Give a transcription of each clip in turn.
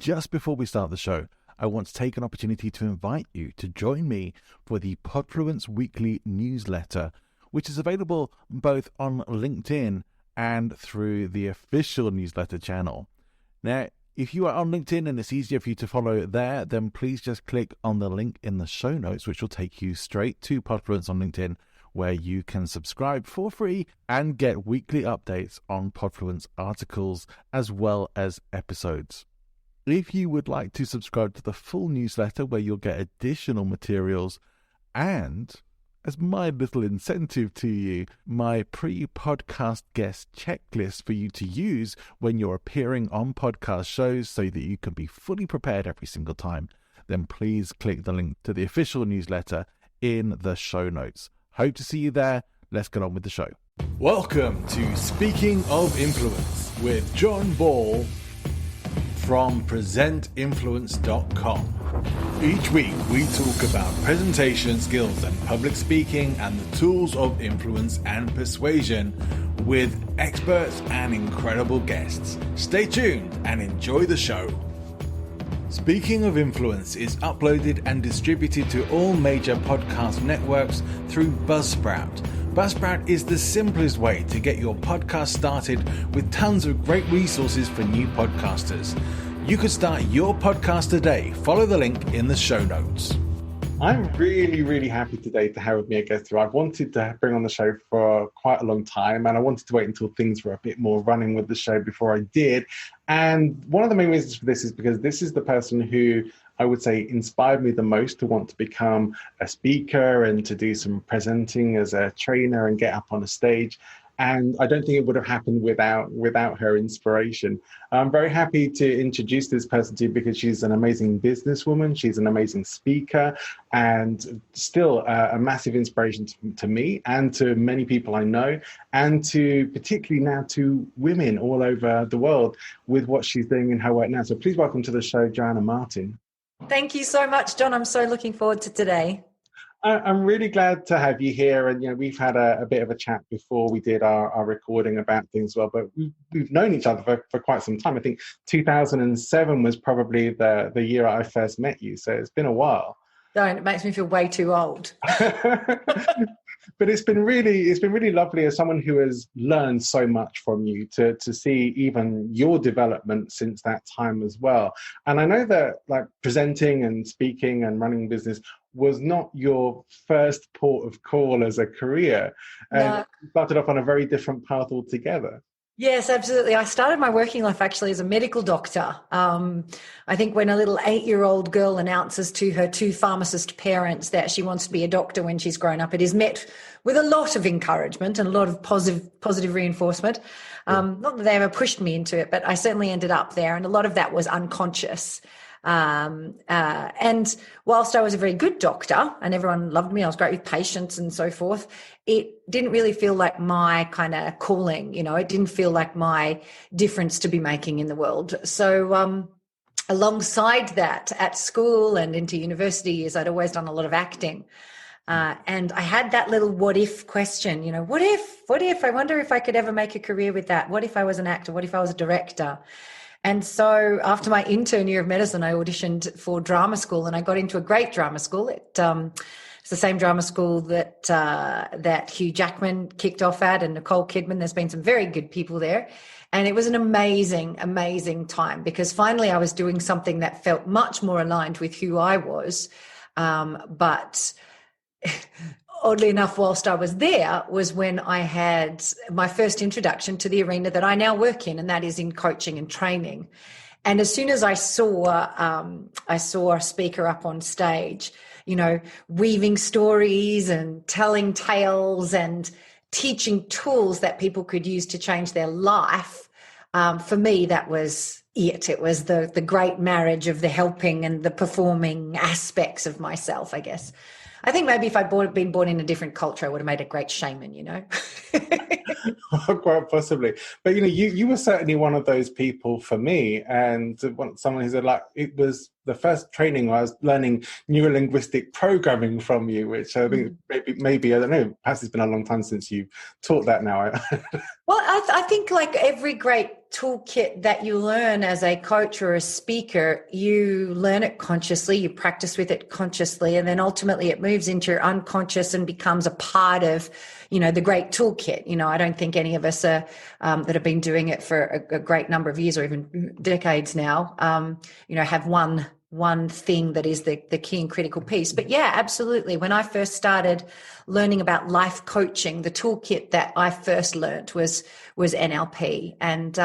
just before we start the show, I want to take an opportunity to invite you to join me for the Podfluence Weekly newsletter, which is available both on LinkedIn and through the official newsletter channel. Now, if you are on LinkedIn and it's easier for you to follow there, then please just click on the link in the show notes, which will take you straight to Podfluence on LinkedIn, where you can subscribe for free and get weekly updates on Podfluence articles as well as episodes. If you would like to subscribe to the full newsletter, where you'll get additional materials and, as my little incentive to you, my pre-podcast guest checklist for you to use when you're appearing on podcast shows so that you can be fully prepared every single time, then please click the link to the official newsletter in the show notes. Hope to see you there. Let's get on with the show. Welcome to Speaking of Influence with John Ball from presentinfluence.com. Each week we talk about presentation skills and public speaking and the tools of influence and persuasion with experts and incredible guests. Stay tuned and enjoy the show. Speaking of Influence is uploaded and distributed to all major podcast networks through Buzzsprout. Buzzsprout is the simplest way to get your podcast started with tons of great resources for new podcasters. You could start your podcast today. Follow the link in the show notes. I'm really happy today to have with me a guest who I've wanted to bring on the show for quite a long time, and I wanted to wait until things were a bit more running with the show before I did. And one of the main reasons for this is because this is the person who I would say inspired me the most to want to become a speaker and to do some presenting as a trainer and get up on a stage. And I don't think it would have happened without her inspiration. I'm very happy to introduce this person to you because she's an amazing businesswoman. She's an amazing speaker and still a massive inspiration to me and to many people I know, and to particularly now to women all over the world with what she's doing in her work now. So please welcome to the show, Joanna Martin. Thank you so much, John. I'm so looking forward to today. I'm really glad to have you here, and we've had a bit of a chat before we did our recording about things as well, but we've known each other for quite some time. I think 2007 was probably the year I first met you, so it's been a while. Don't, it makes me feel way too old. But it's been really lovely as someone who has learned so much from you to see even your development since that time as well. And I know that like presenting and speaking and running business was not your first port of call as a career. And you started off on a very different path altogether. Yes, absolutely. I started my working life actually as a medical doctor. I think when a little 8-year-old girl announces to her 2 pharmacist parents that she wants to be a doctor when she's grown up, it is met with a lot of encouragement and a lot of positive reinforcement. Not that they ever pushed me into it, but I certainly ended up there, and a lot of that was unconscious. And whilst I was a very good doctor and everyone loved me, I was great with patients and so forth, it didn't really feel like my kind of calling, it didn't feel like my difference to be making in the world. So, alongside that, at school and into university years, I'd always done a lot of acting. And I had that little what if question, what if, I wonder if I could ever make a career with that? What if I was an actor? What if I was a director? And so after my intern year of medicine, I auditioned for drama school, and I got into a great drama school. It's the same drama school that Hugh Jackman kicked off at, and Nicole Kidman. There's been some very good people there. And it was an amazing time, because finally I was doing something that felt much more aligned with who I was. But oddly enough, whilst I was there was when I had my first introduction to the arena that I now work in, and that is in coaching and training. And as soon as I saw a speaker up on stage, weaving stories and telling tales and teaching tools that people could use to change their life, for me, that was it. It was the great marriage of the helping and the performing aspects of myself, I guess. I think maybe if I'd been born in a different culture, I would have made a great shaman, Quite possibly. But, you were certainly one of those people for me, and someone who said, it was the first training I was learning neuro-linguistic programming from you, which I think maybe I don't know, perhaps it's been a long time since you taught that now. Well, I think like every great toolkit that you learn as a coach or a speaker, you learn it consciously, you practice with it consciously, and then ultimately it moves into your unconscious and becomes a part of, the great toolkit. I don't think any of us are, that have been doing it for a great number of years or even decades now, have one thing that is the key and critical piece. But yeah, absolutely. When I first started learning about life coaching, the toolkit that I first learnt was NLP. And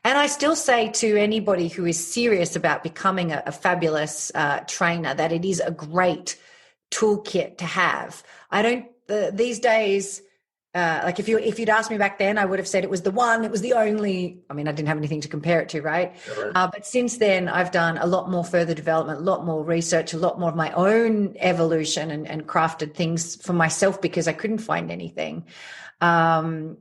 I still say to anybody who is serious about becoming a fabulous trainer that it is a great toolkit to have. I don't, these days, like if you'd asked me back then, I would have said it was the only, I mean, I didn't have anything to compare it to, right? Sure. But since then I've done a lot more further development, a lot more research, a lot more of my own evolution and crafted things for myself because I couldn't find anything. And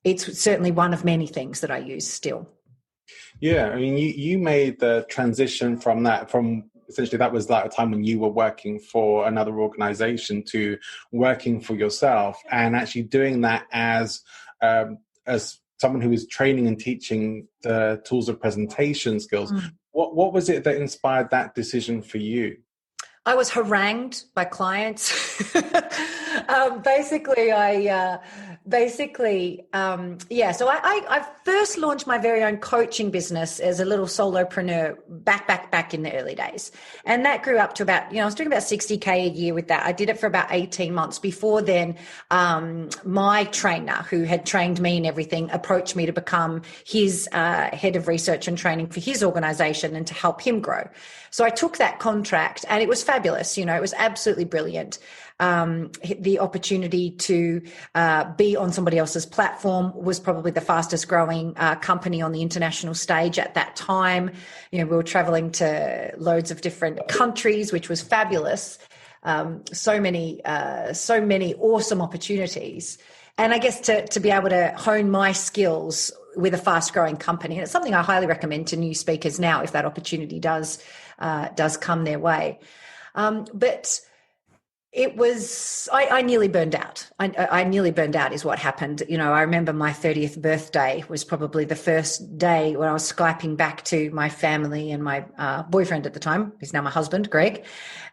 it's certainly one of many things that I use still. Yeah. I mean, you made the transition from essentially that was like a time when you were working for another organization to working for yourself, and actually doing that as someone who is training and teaching the tools of presentation skills. What was it that inspired that decision for you? I was harangued by clients. So I first launched my very own coaching business as a little solopreneur back in the early days. And that grew up to about, I was doing about 60K a year with that. I did it for about 18 months. Before then, my trainer who had trained me and everything approached me to become his head of research and training for his organization and to help him grow. So I took that contract and it was fabulous. It was absolutely brilliant. The opportunity to be on somebody else's platform was probably the fastest growing company on the international stage at that time. We were traveling to loads of different countries, which was fabulous. So many awesome opportunities. And I guess to be able to hone my skills with a fast growing company. And it's something I highly recommend to new speakers now if that opportunity does come their way. But it was, I nearly burned out. I nearly burned out is what happened. I remember my 30th birthday was probably the first day when I was Skyping back to my family and my boyfriend at the time, who's now my husband, Greg.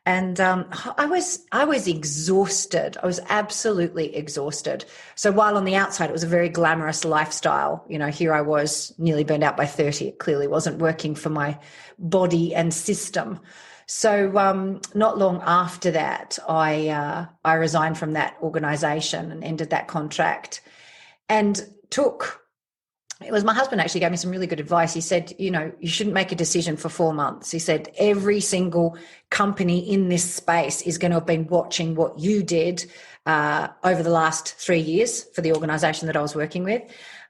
And I was exhausted. I was absolutely exhausted. So while on the outside it was a very glamorous lifestyle, here I was nearly burned out by 30. It clearly wasn't working for my body and system. So not long after that, I resigned from that organization and ended that contract, and it was my husband actually gave me some really good advice. He said, you shouldn't make a decision for 4 months. He said, every single company in this space is going to have been watching what you did over the last 3 years for the organization that I was working with.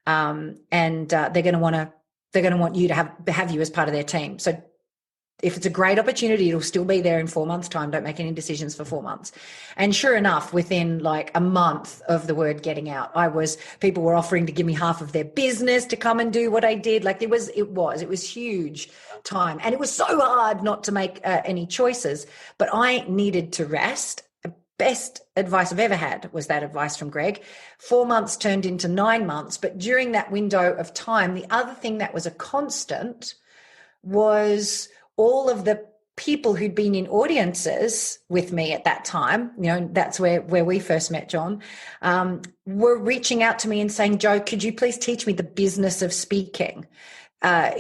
And they're going to want you to have you as part of their team. So if it's a great opportunity, it'll still be there in 4 months' time. Don't make any decisions for 4 months. And sure enough, within like a month of the word getting out, people were offering to give me half of their business to come and do what I did. Like it was huge time. And it was so hard not to make any choices, but I needed to rest. The best advice I've ever had was that advice from Greg. 4 months turned into 9 months. But during that window of time, the other thing that was a constant was all of the people who'd been in audiences with me at that time, that's where we first met, John, were reaching out to me and saying, Jo, could you please teach me the business of speaking? They'd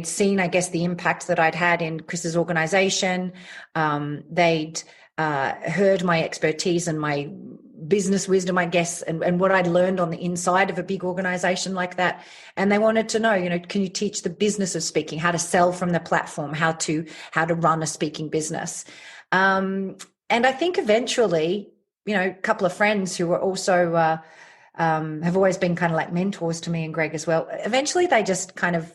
seen, I guess, the impact that I'd had in Chris's organization. They'd heard my expertise and my business wisdom, I guess, and what I'd learned on the inside of a big organization like that. And they wanted to know, can you teach the business of speaking, how to sell from the platform, how to run a speaking business. And I think eventually, a couple of friends who were also have always been kind of like mentors to me and Greg as well. Eventually they just kind of,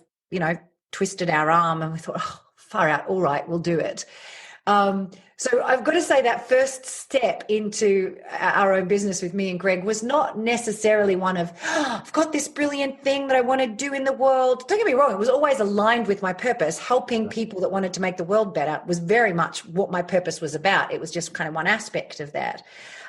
twisted our arm and we thought, oh, far out. All right, we'll do it. So I've got to say that first step into our own business with me and Greg was not necessarily one of, oh, I've got this brilliant thing that I want to do in the world. Don't get me wrong. It was always aligned with my purpose. Helping people that wanted to make the world better was very much what my purpose was about. It was just kind of one aspect of that.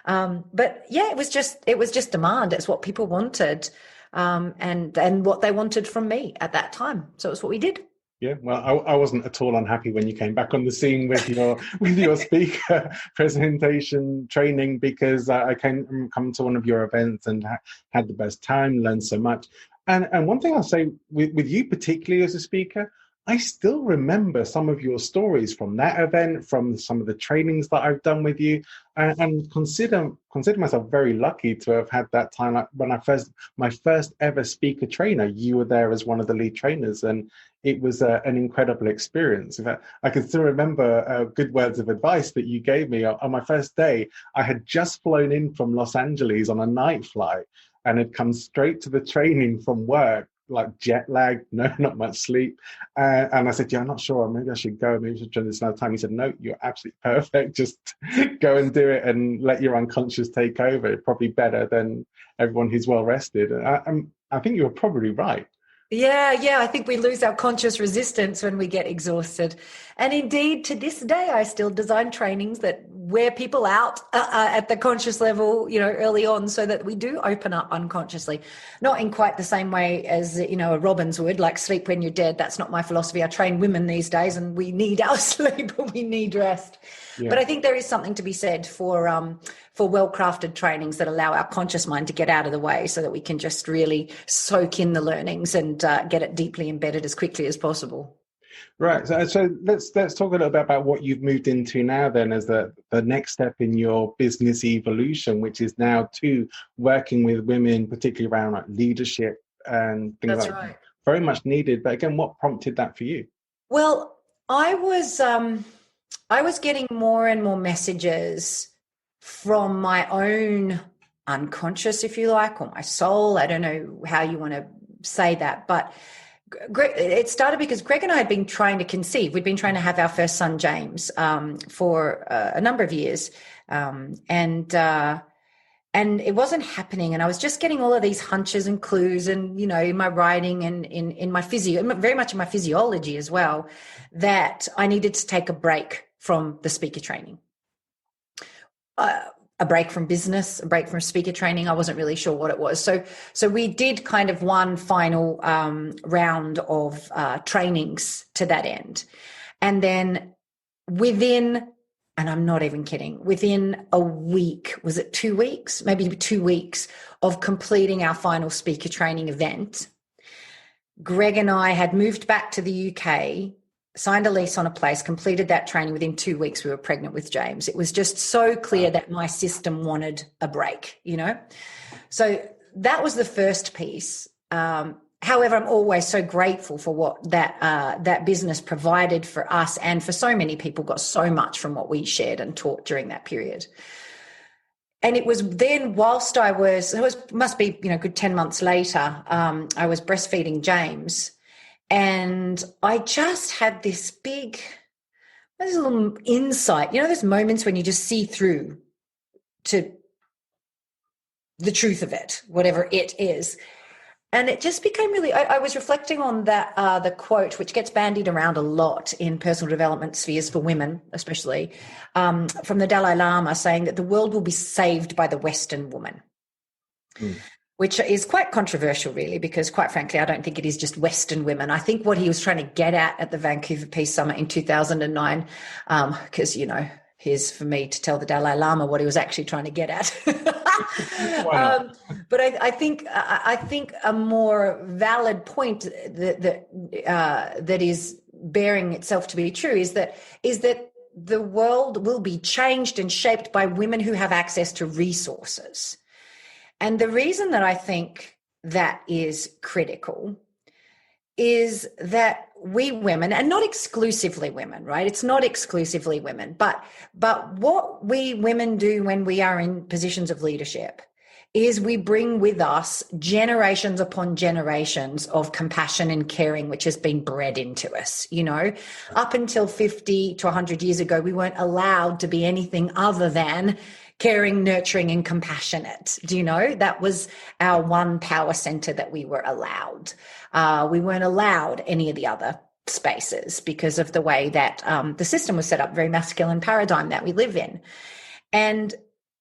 But yeah, it was just demand. It's what people wanted, and what they wanted from me at that time. So it's what we did. Yeah, well, I wasn't at all unhappy when you came back on the scene with your speaker presentation training, because I come to one of your events and had the best time, learned so much. And one thing I'll say with you particularly as a speaker, I still remember some of your stories from that event, from some of the trainings that I've done with you, and consider myself very lucky to have had that time. Like when my first ever speaker trainer, you were there as one of the lead trainers, and it was an incredible experience. In fact, I can still remember good words of advice that you gave me on my first day. I had just flown in from Los Angeles on a night flight and had come straight to the training from work, like jet lag, no, not much sleep. And I said, yeah, I'm not sure, maybe I should go, maybe I should join this another time. He said, no, you're absolutely perfect. Just go and do it and let your unconscious take over. It's probably better than everyone who's well rested. And I think you were probably right. Yeah. I think we lose our conscious resistance when we get exhausted. And indeed, to this day, I still design trainings that wear people out at the conscious level, early on, so that we do open up unconsciously. Not in quite the same way as, a Robbins would, like sleep when you're dead. That's not my philosophy. I train women these days, and we need our sleep, we need rest. Yeah. But I think there is something to be said for well-crafted trainings that allow our conscious mind to get out of the way, so that we can just really soak in the learnings and get it deeply embedded as quickly as possible. Right. So let's talk a little bit about what you've moved into now then as the next step in your business evolution, which is now to working with women, particularly around like leadership and things. That's like right. That. Very much needed. But again, what prompted that for you? Well, I was getting more and more messages from my own unconscious, if you like, or my soul. I don't know how you want to say that, but it started because Greg and I had been trying to conceive. We'd been trying to have our first son, James, for a number of years. And it wasn't happening. And I was just getting all of these hunches and clues and, in my writing and in my very much in my physiology as well, that I needed to take a break from the speaker training. A break from business, a break from speaker training. I wasn't really sure what it was. So we did kind of one final round of trainings to that end. And then within, and I'm not even kidding, within a week, was it 2 weeks? Maybe 2 weeks of completing our final speaker training event, Greg and I had moved back to the UK, signed a lease on a place, completed that training. Within 2 weeks, we were pregnant with James. It was just so clear that my system wanted a break, So that was the first piece. However, I'm always so grateful for what that business provided for us, and for so many people got so much from what we shared and taught during that period. And it was then, whilst must be, good 10 months later, I was breastfeeding James. And I just had this little insight, those moments when you just see through to the truth of it, whatever it is. And it just became really, I was reflecting on that, the quote, which gets bandied around a lot in personal development spheres for women, especially, from the Dalai Lama, saying that the world will be saved by the Western woman. Which is quite controversial, really, because quite frankly, I don't think it is just Western women. I think what he was trying to get at the Vancouver Peace Summit in 2009, because, here's for me to tell the Dalai Lama what he was actually trying to get at. But I think a more valid point that is bearing itself to be true is that the world will be changed and shaped by women who have access to resources. And the reason that I think that is critical is that we women, and not exclusively women, right? It's not exclusively women, but what we women do when we are in positions of leadership is we bring with us generations upon generations of compassion and caring, which has been bred into us. Up until 50 to 100 years ago, we weren't allowed to be anything other than caring, nurturing, and compassionate. That was our one power center that we were allowed. We weren't allowed any of the other spaces because of the way that the system was set up, very masculine paradigm that we live in. And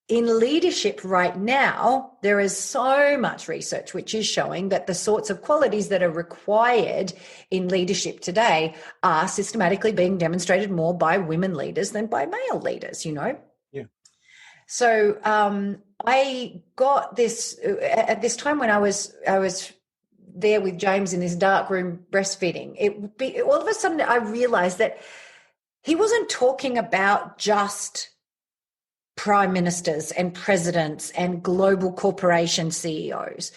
in leadership right now, there is so much research which is showing that the sorts of qualities that are required in leadership today are systematically being demonstrated more by women leaders than by male leaders, Yeah. So I got this at this time when I was there with James in this dark room breastfeeding. All of a sudden I realized that he wasn't talking about just prime ministers and presidents and global corporation CEOs.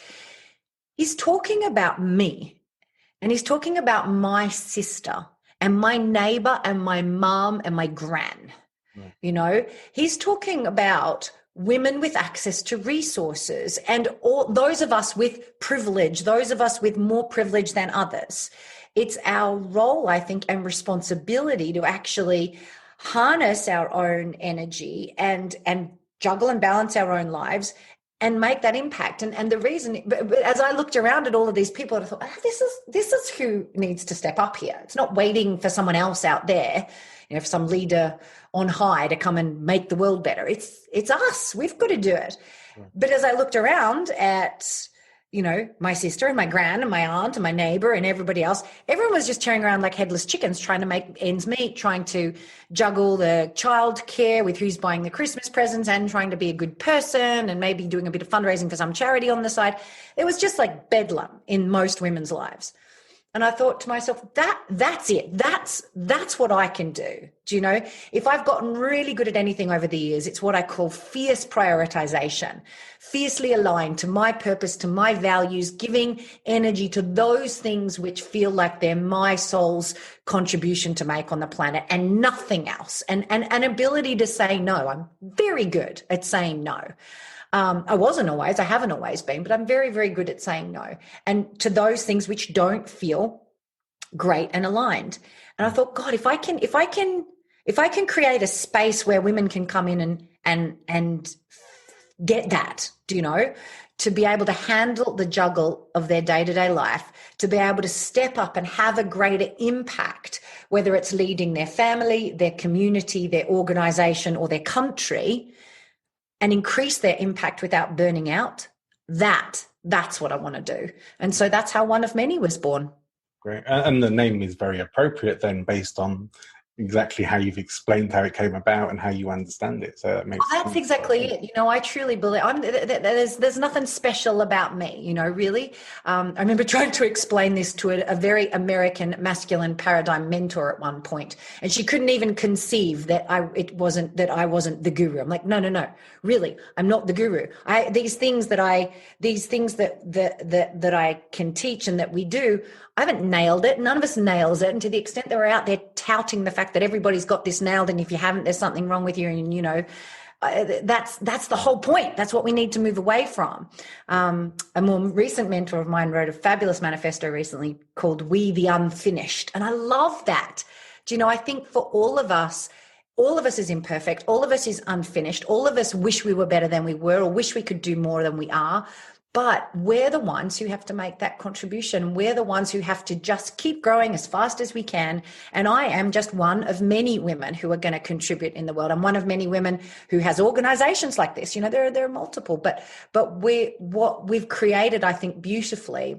He's talking about me, and he's talking about my sister and my neighbor and my mom and my gran. He's talking about women with access to resources and all those of us with privilege, those of us with more privilege than others. It's our role, I think, and responsibility to actually harness our own energy and juggle and balance our own lives and make that impact. And the reason, but as I looked around at all of these people, I thought, this is who needs to step up here. It's not waiting for someone else out there, for some leader on high to come and make the world better. It's us. We've got to do it. Yeah. But as I looked around at my sister and my gran and my aunt and my neighbor and everybody else, everyone was just tearing around like headless chickens, trying to make ends meet, trying to juggle the child care with who's buying the Christmas presents and trying to be a good person and maybe doing a bit of fundraising for some charity on the side. It was just like bedlam in most women's lives. And I thought to myself, that's it. That's what I can do. If I've gotten really good at anything over the years, it's what I call fierce prioritization, fiercely aligned to my purpose, to my values, giving energy to those things which feel like they're my soul's contribution to make on the planet and nothing else. And an ability to say no. I'm very good at saying no. I haven't always been, but I'm very, very good at saying no. And to those things which don't feel great and aligned. And I thought, God, if I can create a space where women can come in and get that, to be able to handle the juggle of their day-to-day life, to be able to step up and have a greater impact, whether it's leading their family, their community, their organization, or their country, and increase their impact without burning out, that's what I want to do. And so that's how One of Many was born. Great. And the name is very appropriate then, based on exactly how you've explained how it came about and how you understand it. So that makes sense. That's exactly it. I truly believe there's nothing special about me, really. I remember trying to explain this to a very American masculine paradigm mentor at one point, and she couldn't even conceive that I wasn't the guru. I'm like, no, really, I'm not the guru. These things that I can teach and that we do, I haven't nailed it. None of us nails it. And to the extent that we're out there touting the fact that everybody's got this nailed, and if you haven't, there's something wrong with you. And, that's the whole point. That's what we need to move away from. A more recent mentor of mine wrote a fabulous manifesto recently called We the Unfinished. And I love that. I think for all of us is imperfect. All of us is unfinished. All of us wish we were better than we were, or wish we could do more than we are. But we're the ones who have to make that contribution. We're the ones who have to just keep growing as fast as we can. And I am just one of many women who are going to contribute in the world. I'm one of many women who has organizations like this. There are multiple, but what we've created, I think, beautifully.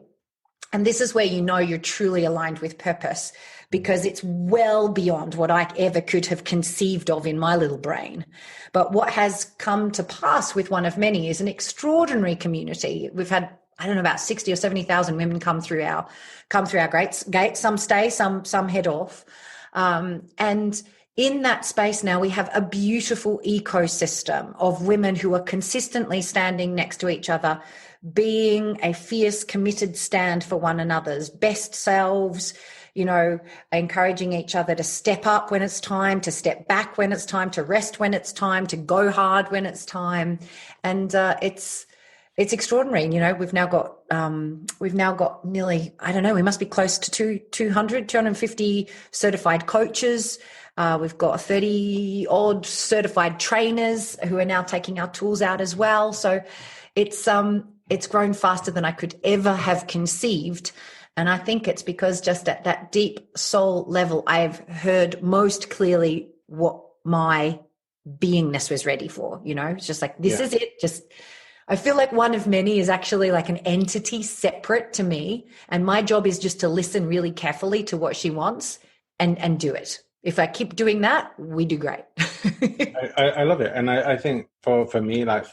And this is where you're truly aligned with purpose, because it's well beyond what I ever could have conceived of in my little brain. But what has come to pass with One of Many is an extraordinary community. We've had, about 60 or 70,000 women come through our gates. Some stay, some head off. And in that space now, we have a beautiful ecosystem of women who are consistently standing next to each other, being a fierce, committed stand for one another's best selves, encouraging each other to step up when it's time, to step back when it's time, to rest when it's time, to go hard when it's time. And it's It's extraordinary. You know, we've now got nearly, I don't know, we must be close to 250 certified coaches. We've got 30 odd certified trainers who are now taking our tools out as well. So it's grown faster than I could ever have conceived. And I think it's because just at that deep soul level, I've heard most clearly what my beingness was ready for. You know, it's just like, this is it. Just, I feel like one of many is actually like an entity separate to me. And my job is just to listen really carefully to what she wants and do it. If I keep doing that, we do great. I love it. And I think for me, like,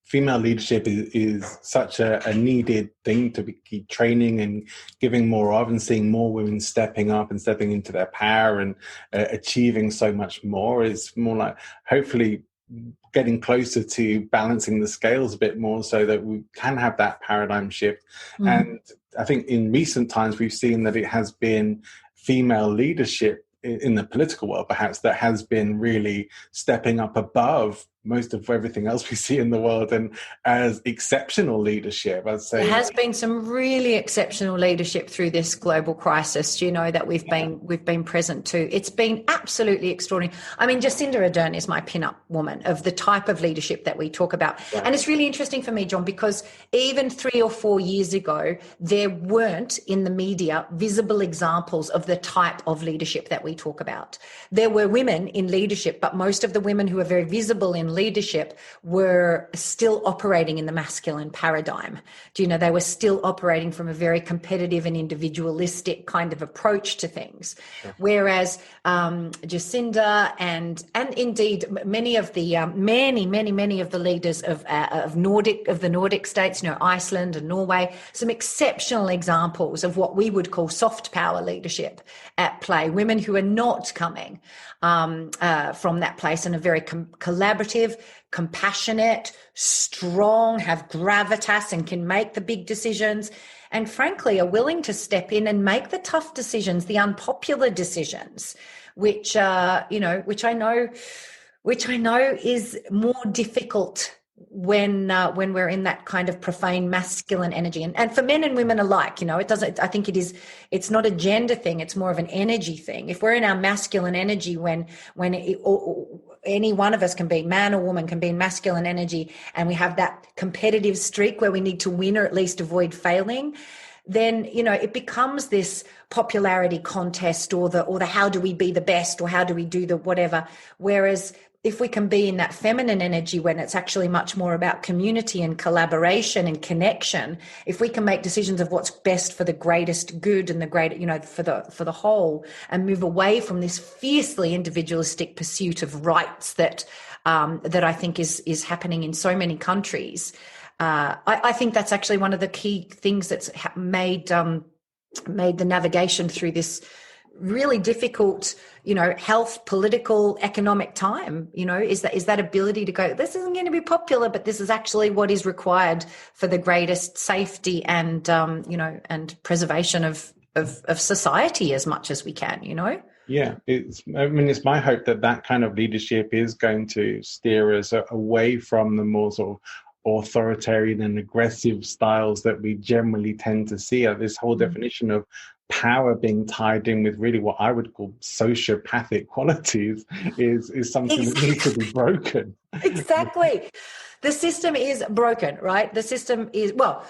female leadership is such a needed thing to keep training and giving more of, and seeing more women stepping up and stepping into their power and achieving so much more. It's more like hopefully getting closer to balancing the scales a bit more so that we can have that paradigm shift. And I think in recent times we've seen that it has been female leadership in the political world perhaps that has been really stepping up above most of everything else we see in the world, and as exceptional leadership, I'd say. There has been some really exceptional leadership through this global crisis, you know, that we've been present to. It's been absolutely extraordinary. I mean, Jacinda Ardern is my pin-up woman of the type of leadership that we talk about. Right. And it's really interesting for me, John, because even 3 or 4 years ago, there weren't in the media visible examples of the type of leadership that we talk about. There were women in leadership, but most of the women who are very visible in leadership were still operating in the masculine paradigm. Do you know, they were still operating from a very competitive and individualistic kind of approach to things. Sure. Whereas Jacinda and indeed many of the many of the leaders of the Nordic states, you know, Iceland and Norway, some exceptional examples of what we would call soft power leadership at play. Women who are not coming from that place and are very collaborative, compassionate, strong, have gravitas and can make the big decisions, and frankly are willing to step in and make the tough decisions, the unpopular decisions, which I know is more difficult when we're in that kind of profane masculine energy, and for men and women alike, you know, it's not a gender thing, it's more of an energy thing. If we're in our masculine energy, when any one of us can be, man or woman can be in masculine energy, and we have that competitive streak where we need to win or at least avoid failing, then, you know, it becomes this popularity contest or the how do we be the best or how do we do the whatever. Whereas if we can be in that feminine energy when it's actually much more about community and collaboration and connection, if we can make decisions of what's best for the greatest good and the great, you know, for the whole, and move away from this fiercely individualistic pursuit of rights that I think is happening in so many countries. I think that's actually one of the key things that's made the navigation through this really difficult, you know, health, political, economic time, you know, is that ability to go, this isn't going to be popular, but this is actually what is required for the greatest safety and, you know, and preservation of society as much as we can, you know? Yeah, it's my hope that kind of leadership is going to steer us away from the more sort of authoritarian and aggressive styles that we generally tend to see. This whole definition of power being tied in with really what I would call sociopathic qualities is something that needs to be broken. Exactly. The system is broken, right? The system is, well,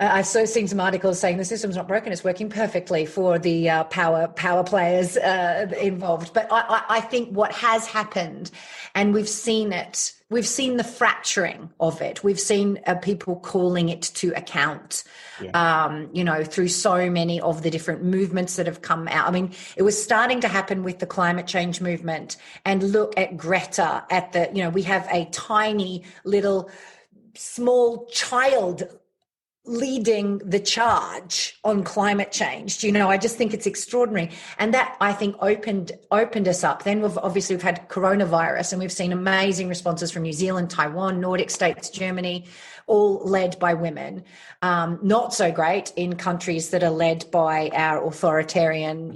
I've seen some articles saying the system's not broken, it's working perfectly for the power players involved. But I think what has happened, and we've seen it, we've seen the fracturing of it. We've seen people calling it to account, you know, through so many of the different movements that have come out. I mean, it was starting to happen with the climate change movement, and look at Greta, you know, we have a tiny little small child leading the charge on climate change. You know, I just think it's extraordinary. And that, I think, opened us up. Then we've had coronavirus, and we've seen amazing responses from New Zealand, Taiwan, Nordic states, Germany, all led by women. Not so great in countries that are led by our authoritarian,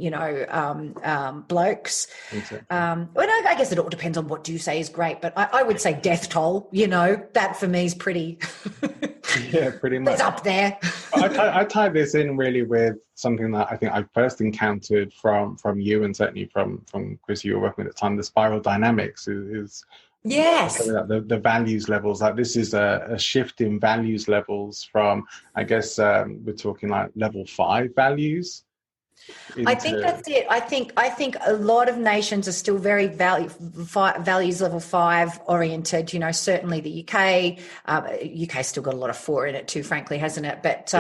blokes. Exactly. I guess it all depends on what do you say is great, but I would say death toll, that for me is pretty... Yeah, pretty much. It's up there. I tie this in really with something that I think I first encountered from you, and certainly from Chris, you were working with at the time. The spiral dynamics is yes, the values levels. Like, this is a shift in values levels from, I guess, we're talking like level 5 values. I think that's it. I think a lot of nations are still very values level 5 oriented. Certainly the UK. UK's still got a lot of 4 in it too, frankly, hasn't it? But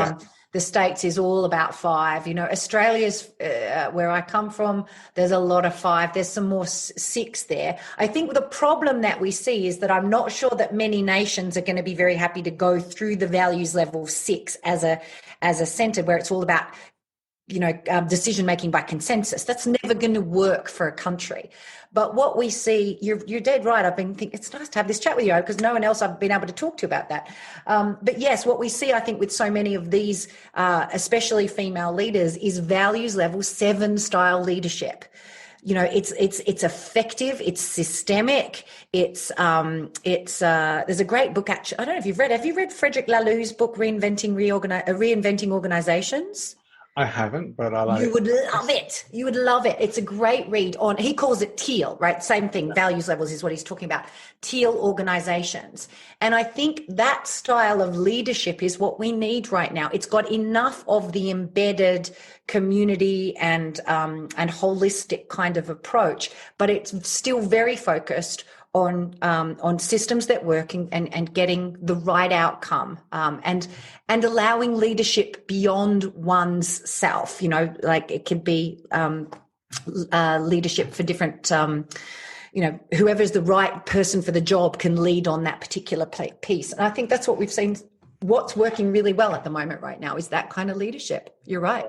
the States is all about 5. Australia's where I come from. There's a lot of 5. There's some more 6 there. I think the problem that we see is that I'm not sure that many nations are going to be very happy to go through the values level 6 as a centre where it's all about decision making by consensus. That's never going to work for a country. But what we see, you're dead right. I've been thinking it's nice to have this chat with you, because no one else I've been able to talk to about that. But yes, what we see, I think, with so many of these, especially female leaders, is values level 7 style leadership. It's effective, it's systemic, there's a great book, actually. I don't know if have you read Frederick Laloux's book, Reinventing Organizations? I haven't, but I like it. You would love it. You would love it. It's a great read on, he calls it teal, right? Same thing. Values levels is what he's talking about. Teal organizations. And I think that style of leadership is what we need right now. It's got enough of the embedded community and holistic kind of approach, but it's still very focused on systems that work and getting the right outcome, and allowing leadership beyond one's self. Like it could be leadership for different, whoever's the right person for the job can lead on that particular piece. And I think that's what we've seen. What's working really well at the moment right now is that kind of leadership. You're right.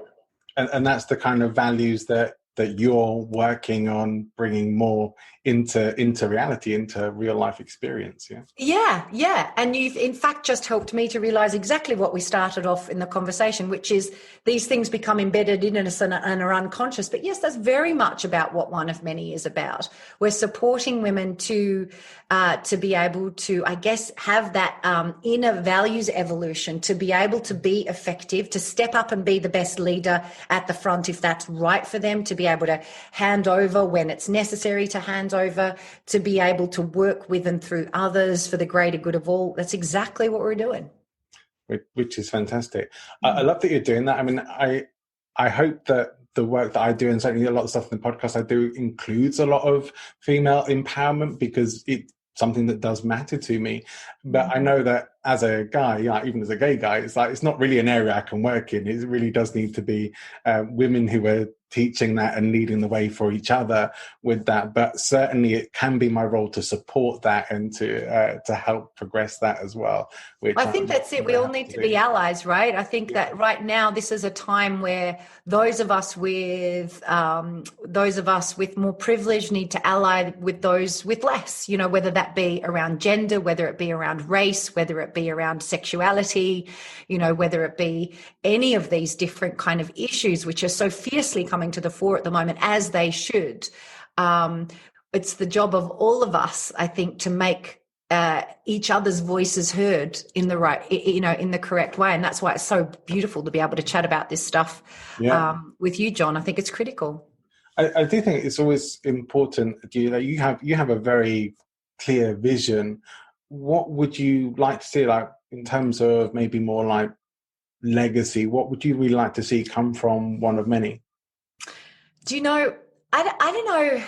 And that's the kind of values that you're working on bringing more into reality, into real life experience. Yeah. And you've in fact just helped me to realize exactly what we started off in the conversation, which is these things become embedded in us and are unconscious. But yes, that's very much about what One of Many is about. We're supporting women to be able to, I guess, have that inner values evolution, to be able to be effective, to step up and be the best leader at the front if that's right for them, to be able to hand over when it's necessary to hand over, to be able to work with and through others for the greater good of all. That's exactly what we're doing. Which is fantastic. I love that you're doing that. I mean, I hope that the work that I do, and certainly a lot of stuff in the podcast I do, includes a lot of female empowerment, because it's something that does matter to me. But I know that as a guy, even as a gay guy, it's not really an area I can work in. It really does need to be women who are teaching that and leading the way for each other with that. But certainly it can be my role to support that and to help progress that as well. Which I think that's it. We all need to be allies, right? I think that right now this is a time where those of us with more privilege need to ally with those with less, whether that be around gender, whether it be around race, whether it be around sexuality, whether it be any of these different kind of issues which are so fiercely coming to the fore at the moment, as they should. It's the job of all of us, I think, to make each other's voices heard in the right, in the correct way. And that's why it's so beautiful to be able to chat about this stuff with you, John. I think it's critical. I do think it's always important. You have a very clear vision. What would you like to see, like in terms of maybe more like legacy? What would you really like to see come from One of Many? Do you know, I don't know,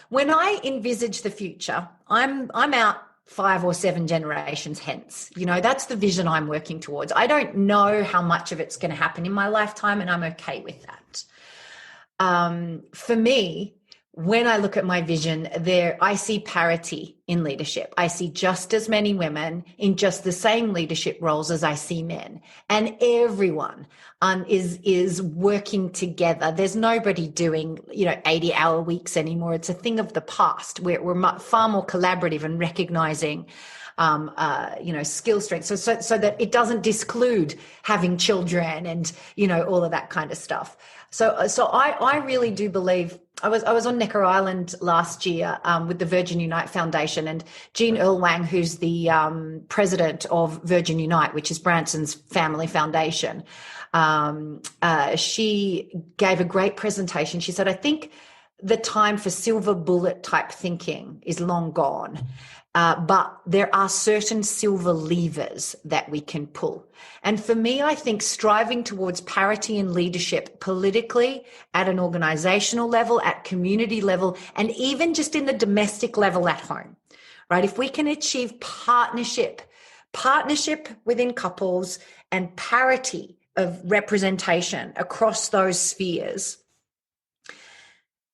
when I envisage the future, I'm out 5 or 7 generations hence. That's the vision I'm working towards. I don't know how much of it's going to happen in my lifetime, and I'm okay with that. For me, when I look at my vision there, I see parity in leadership. I see just as many women in just the same leadership roles as I see men, and everyone is working together. There's nobody doing 80-hour weeks anymore. It's a thing of the past. We're far more collaborative and recognizing skill strength, so that it doesn't disclude having children and all of that kind of stuff. So I really do believe. I was on Necker Island last year with the Virgin Unite Foundation, and Jean Earl-Wang, who's the president of Virgin Unite, which is Branson's family foundation, she gave a great presentation. She said, I think the time for silver bullet type thinking is long gone. But there are certain silver levers that we can pull. And for me, I think striving towards parity in leadership politically, at an organizational level, at community level, and even just in the domestic level at home, right? If we can achieve partnership within couples and parity of representation across those spheres,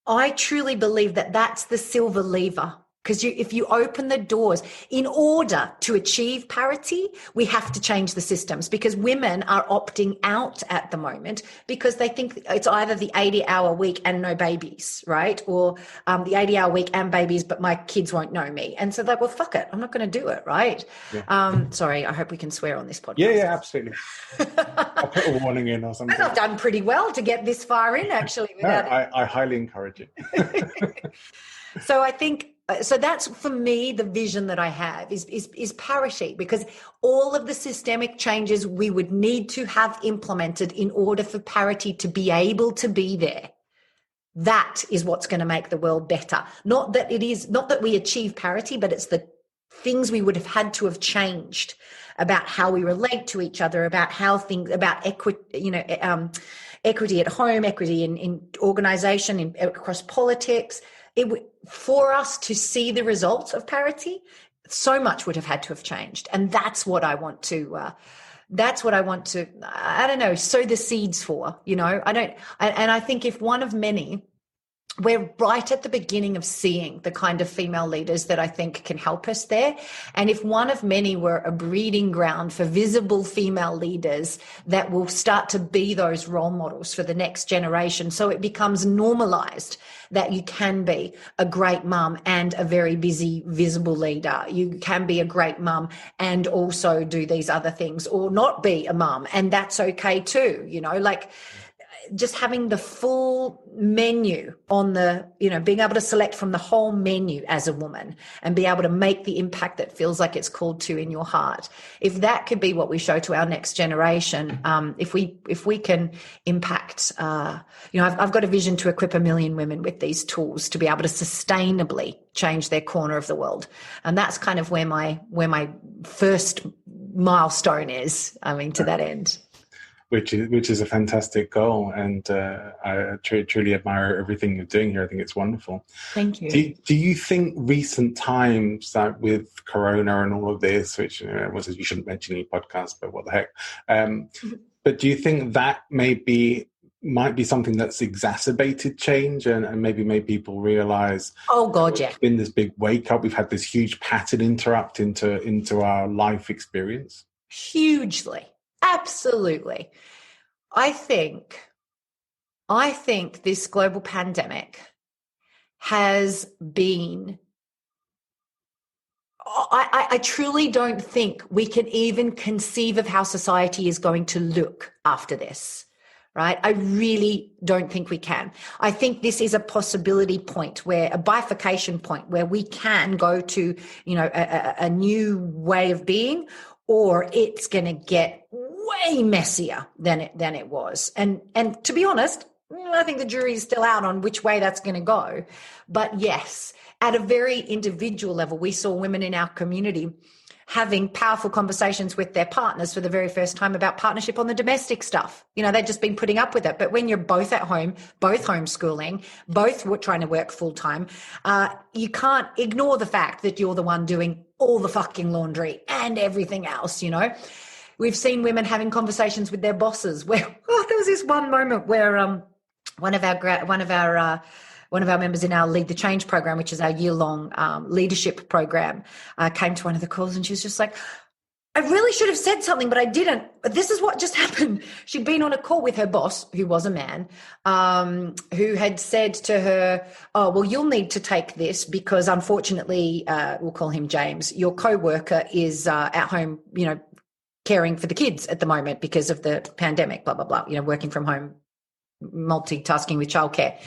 I truly believe that that's the silver lever. Because if you open the doors, in order to achieve parity, we have to change the systems, because women are opting out at the moment because they think it's either the 80-hour week and no babies, right? Or the 80-hour week and babies, but my kids won't know me. And so they're like, well, fuck it. I'm not going to do it, right? Yeah. Sorry, I hope we can swear on this podcast. Yeah, absolutely. I'll put a warning in or something. And I've done pretty well to get this far in, actually. I highly encourage it. So I think, so that's for me, the vision that I have is parity, because all of the systemic changes we would need to have implemented in order for parity to be able to be there. That is what's going to make the world better. Not that we achieve parity, but it's the things we would have had to have changed about how we relate to each other, about equity, equity at home, equity in organization, across politics. For us to see the results of parity, so much would have had to have changed. And that's what I want to, I don't know, sow the seeds for, and I think if one of many, we're right at the beginning of seeing the kind of female leaders that I think can help us there. And if one of many were a breeding ground for visible female leaders that will start to be those role models for the next generation, so it becomes normalized that you can be a great mum and a very busy, visible leader. You can be a great mum and also do these other things, or not be a mum, and that's okay too, just having the full menu on the, being able to select from the whole menu as a woman and be able to make the impact that feels like it's called to in your heart. If that could be what we show to our next generation, if we can impact, I've got a vision to equip 1 million women with these tools to be able to sustainably change their corner of the world. And that's kind of where my first milestone is, to that end. Which is a fantastic goal, and I truly admire everything you're doing here. I think it's wonderful. Thank you. Do you think recent times, that with Corona and all of this, which you shouldn't mention any podcasts, but what the heck? But do you think that might be something that's exacerbated change and maybe made people realize? Oh God, yeah. It's been this big wake up. We've had this huge pattern interrupt into our life experience. Hugely. Absolutely. I think this global pandemic has been, I truly don't think we can even conceive of how society is going to look after this, right? I really don't think we can. I think this is a possibility point, a bifurcation point where we can go to, a new way of being, or it's going to get way messier than it was. And to be honest, I think the jury is still out on which way that's going to go. But yes, at a very individual level, we saw women in our community having powerful conversations with their partners for the very first time about partnership on the domestic stuff. They'd just been putting up with it. But when you're both at home, both homeschooling, both trying to work full time, you can't ignore the fact that you're the one doing all the fucking laundry and everything else, We've seen women having conversations with their bosses where there was this one moment where one of our one of our members in our Lead the Change program, which is our year-long leadership program, came to one of the calls, and she was just like, I really should have said something, but I didn't. But this is what just happened. She'd been on a call with her boss, who was a man, who had said to her, oh, well, you'll need to take this because unfortunately, we'll call him James, your co-worker is at home, caring for the kids at the moment because of the pandemic, blah, blah, blah, working from home, multitasking with childcare.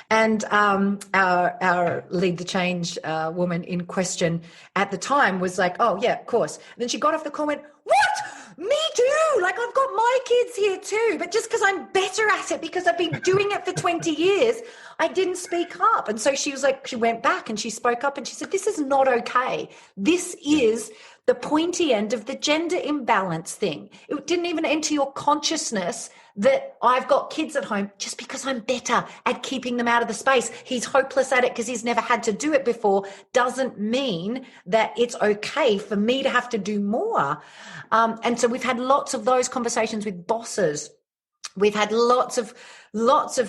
And our Lead the Change woman in question at the time was like, oh, yeah, of course. And then she got off the call and went, what? Me too. Like, I've got my kids here too. But just because I'm better at it, because I've been doing it for 20 years, I didn't speak up. And so she was like, she went back and she spoke up and she said, this is not okay. This is the pointy end of the gender imbalance thing. It didn't even enter your consciousness that I've got kids at home just because I'm better at keeping them out of the space. He's hopeless at it because he's never had to do it before, doesn't mean that it's okay for me to have to do more. And so we've had lots of those conversations with bosses. We've had lots of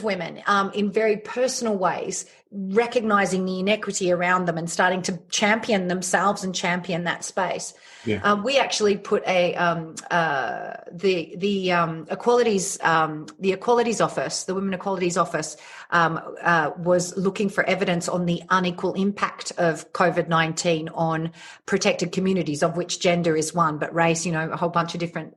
women in very personal ways recognizing the inequity around them and starting to champion themselves and champion that space. Yeah. We actually put the equalities office, the Women Equalities Office, was looking for evidence on the unequal impact of COVID-19 on protected communities, of which gender is one, but race, a whole bunch of different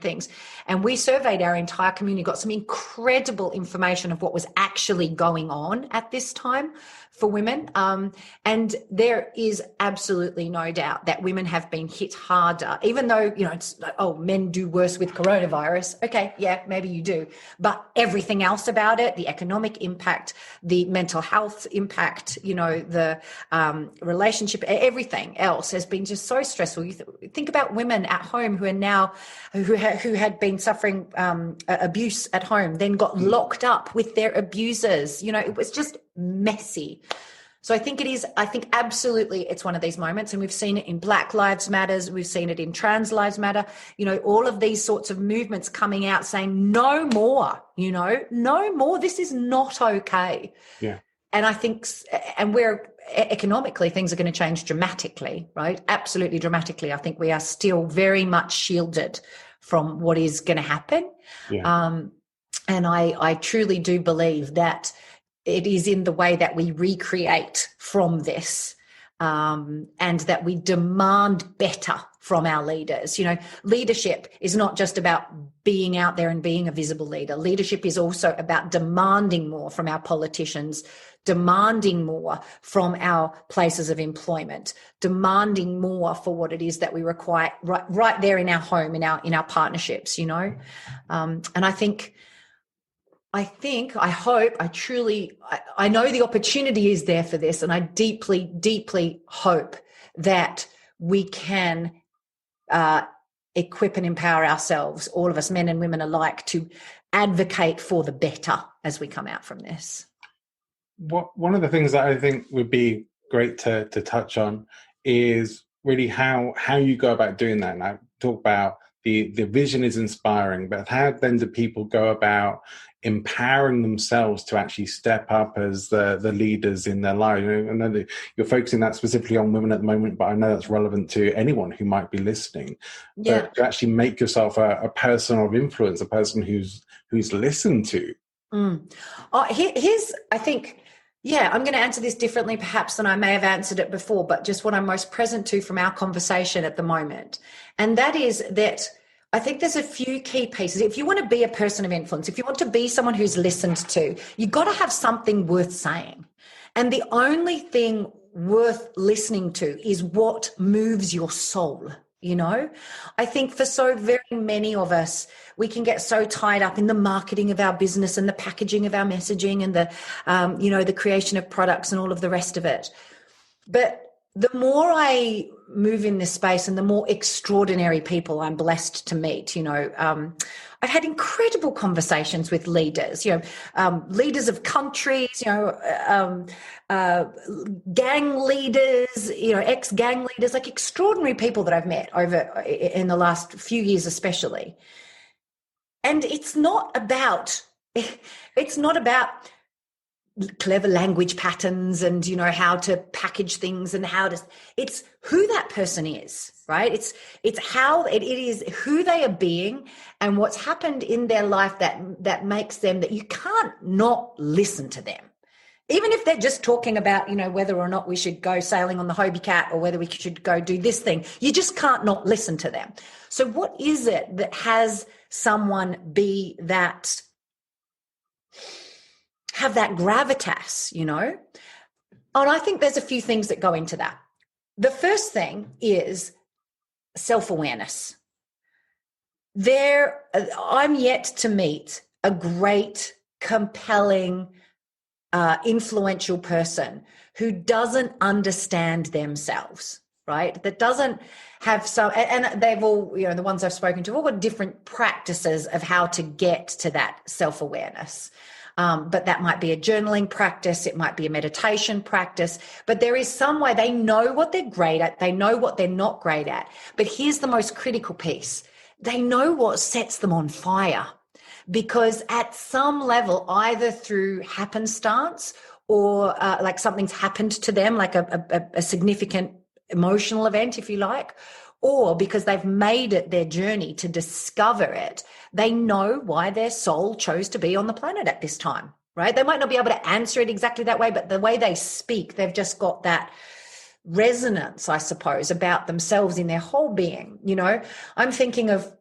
things. And we surveyed our entire community, got some incredible information of what was actually going on at this time for women. And there is absolutely no doubt that women have been hit harder, even though, it's like, oh, men do worse with coronavirus. Okay, yeah, maybe you do. But everything else about it, the economic impact, the mental health impact, the relationship, everything else has been just so stressful. You think about women at home who are now, who had been suffering abuse at home, then got locked up with their abusers. It was just messy. So I think absolutely it's one of these moments, and we've seen it in Black Lives Matters, we've seen it in Trans Lives Matter, all of these sorts of movements coming out saying no more, no more, this is not okay. Yeah. And I think, and where economically things are going to change dramatically, right? Absolutely dramatically. I think we are still very much shielded from what is going to happen. Yeah. And I truly do believe that it is in the way that we recreate from this, and that we demand better from our leaders. Leadership is not just about being out there and being a visible leader. Leadership is also about demanding more from our politicians, demanding more from our places of employment, demanding more for what it is that we require right there in our home, in our partnerships, And I hope, I know the opportunity is there for this, and I deeply, deeply hope that we can equip and empower ourselves, all of us, men and women alike, to advocate for the better as we come out from this. One of the things that I think would be great to touch on is really how you go about doing that. And I talk about the vision is inspiring, but how then do people go about empowering themselves to actually step up as the leaders in their lives? I know that you're focusing that specifically on women at the moment, but I know that's relevant to anyone who might be listening. Yeah. But to actually make yourself a person of influence, a person who's listened to. Here's, I think, I'm going to answer this differently perhaps than I may have answered it before, but just what I'm most present to from our conversation at the moment. And that is that I think there's a few key pieces. If you want to be a person of influence, if you want to be someone who's listened to, you've got to have something worth saying. And the only thing worth listening to is what moves your soul. I think for so very many of us, we can get so tied up in the marketing of our business and the packaging of our messaging and the creation of products and all of the rest of it. But the more I move in this space and the more extraordinary people I'm blessed to meet, I've had incredible conversations with leaders, leaders of countries, gang leaders, ex-gang leaders, like extraordinary people that I've met over in the last few years, especially. And it's not about clever language patterns and, you know, how to package things and it's who that person is, right? It's how it is, who they are being and what's happened in their life that makes them, that you can't not listen to them. Even if they're just talking about, you know, whether or not we should go sailing on the Hobie Cat or whether we should go do this thing, you just can't not listen to them. So what is it that has someone be that, have that gravitas, you know? And I think there's a few things that go into that. The first thing is self-awareness. I'm yet to meet a great, compelling, influential person who doesn't understand themselves, right? That doesn't have and they've all, you know, the ones I've spoken to, all got different practices of how to get to that self-awareness. But that might be a journaling practice. It might be a meditation practice, but there is some way they know what they're great at. They know what they're not great at. But here's the most critical piece. They know what sets them on fire, because at some level, either through happenstance or like something's happened to them, like a significant emotional event, if you like, or because they've made it their journey to discover it, they know why their soul chose to be on the planet at this time, right? They might not be able to answer it exactly that way, but the way they speak, they've just got that resonance, I suppose, about themselves in their whole being. You know, I'm thinking of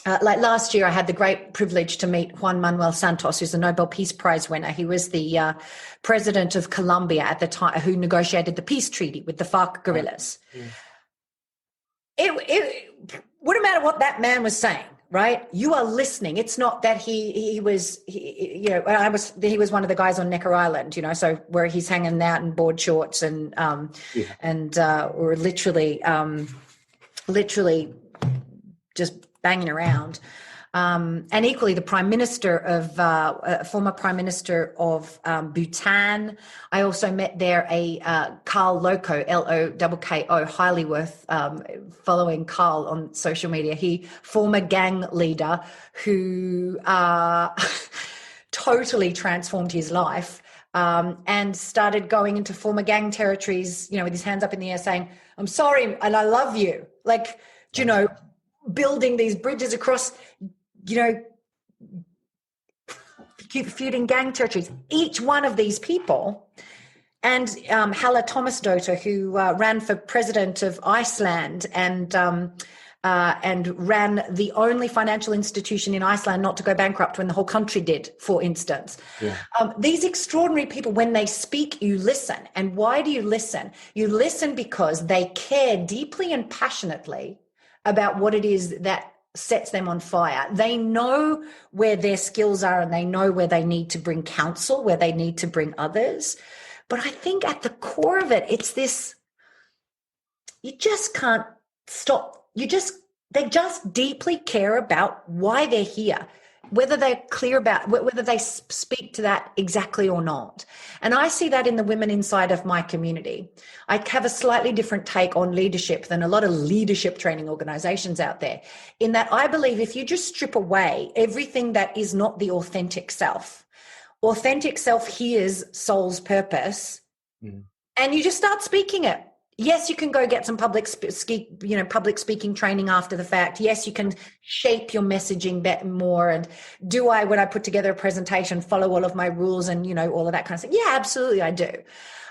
like last year, I had the great privilege to meet Juan Manuel Santos, who's a Nobel Peace Prize winner. He was the president of Colombia at the time, who negotiated the peace treaty with the FARC guerrillas. Yeah. It wouldn't matter what that man was saying, right? You are listening. It's not that he was one of the guys on Necker Island, you know, so where he's hanging out in board shorts and or literally just banging around. And equally, the Prime Minister of former Prime Minister of Bhutan. I also met there a Carl Loko, L-O-K-K-O, highly worth following Carl on social media. He former gang leader who totally transformed his life and started going into former gang territories, you know, with his hands up in the air, saying, "I'm sorry and I love you." Like, you know, building these bridges across, you know, feuding gang territories. Each one of these people, and Halla Thomasdottir, who ran for president of Iceland and ran the only financial institution in Iceland not to go bankrupt when the whole country did, for instance. Yeah. These extraordinary people, when they speak, you listen. And why do you listen? You listen because they care deeply and passionately about what it is that sets them on fire. They know where their skills are and they know where they need to bring counsel, where they need to bring others. But I think at the core of it, it's this, you just can't stop. They just deeply care about why they're here, whether they're clear about, whether they speak to that exactly or not. And I see that in the women inside of my community. I have a slightly different take on leadership than a lot of leadership training organizations out there, in that I believe if you just strip away everything that is not the authentic self hears soul's purpose, and you just start speaking it. Yes, you can go get some public speaking training after the fact. Yes, you can shape your messaging more. And when I put together a presentation, follow all of my rules and, you know, all of that kind of stuff? Yeah, absolutely, I do.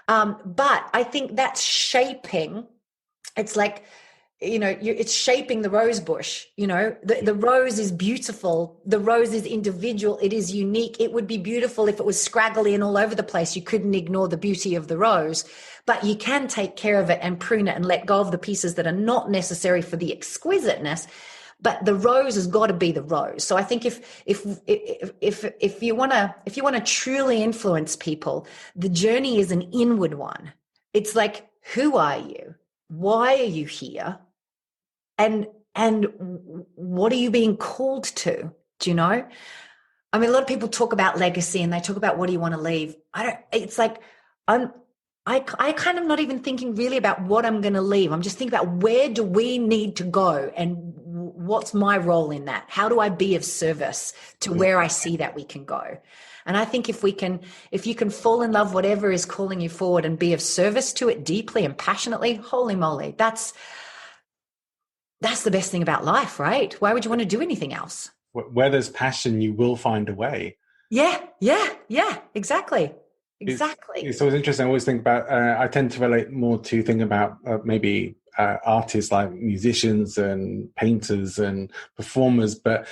But I think that's shaping. It's like, you know, it's shaping the rose bush. You know, the rose is beautiful. The rose is individual. It is unique. It would be beautiful if it was scraggly and all over the place. You couldn't ignore the beauty of the rose, but you can take care of it and prune it and let go of the pieces that are not necessary for the exquisiteness. But the rose has got to be the rose. So I think if you want to truly influence people, the journey is an inward one. It's like, who are you? Why are you here? And what are you being called to? Do you know? I mean, a lot of people talk about legacy and they talk about what do you want to leave. I kind of not even thinking really about what I'm going to leave. I'm just thinking about where do we need to go and what's my role in that? How do I be of service to where I see that we can go? And I think if you can fall in love whatever is calling you forward and be of service to it deeply and passionately, holy moly, that's the best thing about life, right? Why would you want to do anything else? Where there's passion, you will find a way. Yeah, exactly. It's always interesting. I always think about, I tend to relate more to think about maybe artists like musicians and painters and performers, but